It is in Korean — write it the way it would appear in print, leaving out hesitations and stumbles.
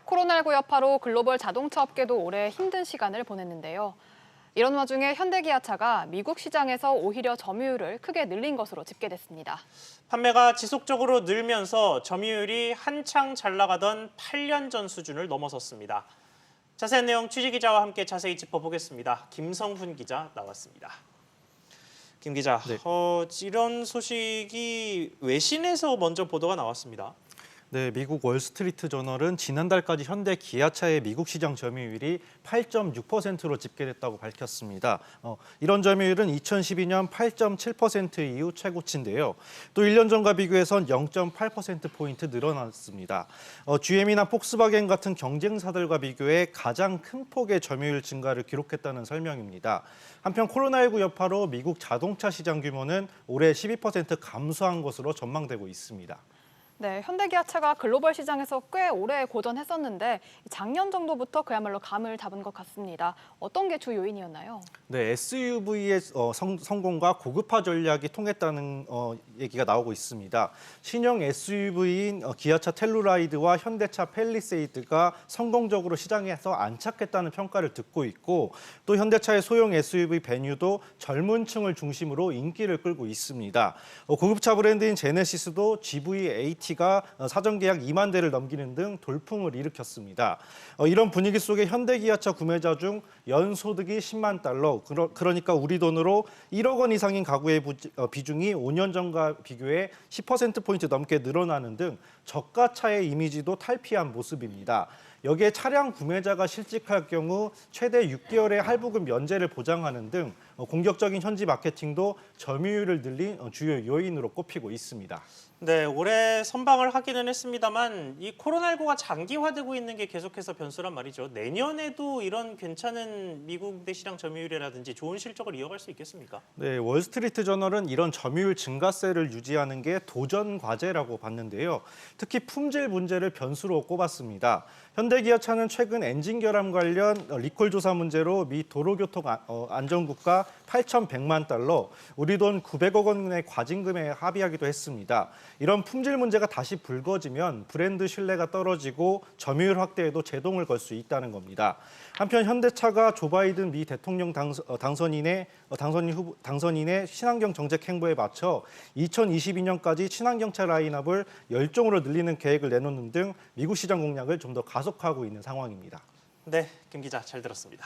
코로나19 여파로 글로벌 자동차 업계도 올해 힘든 시간을 보냈는데요. 이런 와중에 현대기아차가 미국 시장에서 오히려 점유율을 크게 늘린 것으로 집계됐습니다. 판매가 지속적으로 늘면서 점유율이 한창 잘 나가던 8년 전 수준을 넘어섰습니다. 자세한 내용 취재기자와 함께 자세히 짚어보겠습니다. 김성훈 기자 나왔습니다. 김 기자, 네. 이런 소식이 외신에서 먼저 보도가 나왔습니다. 네, 미국 월스트리트 저널은 지난달까지 현대 기아차의 미국 시장 점유율이 8.6%로 집계됐다고 밝혔습니다. 이런 점유율은 2012년 8.7% 이후 최고치인데요. 또 1년 전과 비교해선 0.8%포인트 늘어났습니다. GM이나 폭스바겐 같은 경쟁사들과 비교해 가장 큰 폭의 점유율 증가를 기록했다는 설명입니다. 한편 코로나19 여파로 미국 자동차 시장 규모는 올해 12% 감소한 것으로 전망되고 있습니다. 네, 현대기아차가 글로벌 시장에서 꽤 오래 고전했었는데 작년 정도부터 그야말로 감을 잡은 것 같습니다. 어떤 게 주 요인이었나요? 네, SUV의 성공과 고급화 전략이 통했다는 얘기가 나오고 있습니다. 신형 SUV인 기아차 텔루라이드와 현대차 팰리세이드가 성공적으로 시장에서 안착했다는 평가를 듣고 있고 또 현대차의 소형 SUV 베뉴도 젊은 층을 중심으로 인기를 끌고 있습니다. 고급차 브랜드인 제네시스도 GV80가 사전 계약 2만 대를 넘기는 등 돌풍을 일으켰습니다. 이런 분위기 속에 현대기아차 구매자 중 연소득이 10만 달러, 그러니까 우리 돈으로 1억 원 이상인 가구의 비중이 5년 전과 비교해 10%포인트 넘게 늘어나는 등 저가차의 이미지도 탈피한 모습입니다. 여기에 차량 구매자가 실직할 경우 최대 6개월의 할부금 면제를 보장하는 등 공격적인 현지 마케팅도 점유율을 늘린 주요 요인으로 꼽히고 있습니다. 네, 올해 선방을 하기는 했습니다만 이 코로나19가 장기화되고 있는 게 계속해서 변수란 말이죠. 내년에도 이런 괜찮은 미국 내 시장 점유율이라든지 좋은 실적을 이어갈 수 있겠습니까? 네, 월스트리트 저널은 이런 점유율 증가세를 유지하는 게 도전 과제라고 봤는데요. 특히 품질 문제를 변수로 꼽았습니다. 현대기아차는 최근 엔진 결함 관련 리콜 조사 문제로 미 도로교통안전국과 8,100만 달러, 우리 돈 900억 원의 과징금에 합의하기도 했습니다. 이런 품질 문제가 다시 불거지면 브랜드 신뢰가 떨어지고 점유율 확대에도 제동을 걸 수 있다는 겁니다. 한편 현대차가 조 바이든 미 대통령 당선인의 친환경 정책 행보에 맞춰 2022년까지 친환경차 라인업을 10종으로 늘리는 계획을 내놓는 등 미국 시장 공략을 좀 더 가속하고 있는 상황입니다. 네, 김 기자 잘 들었습니다.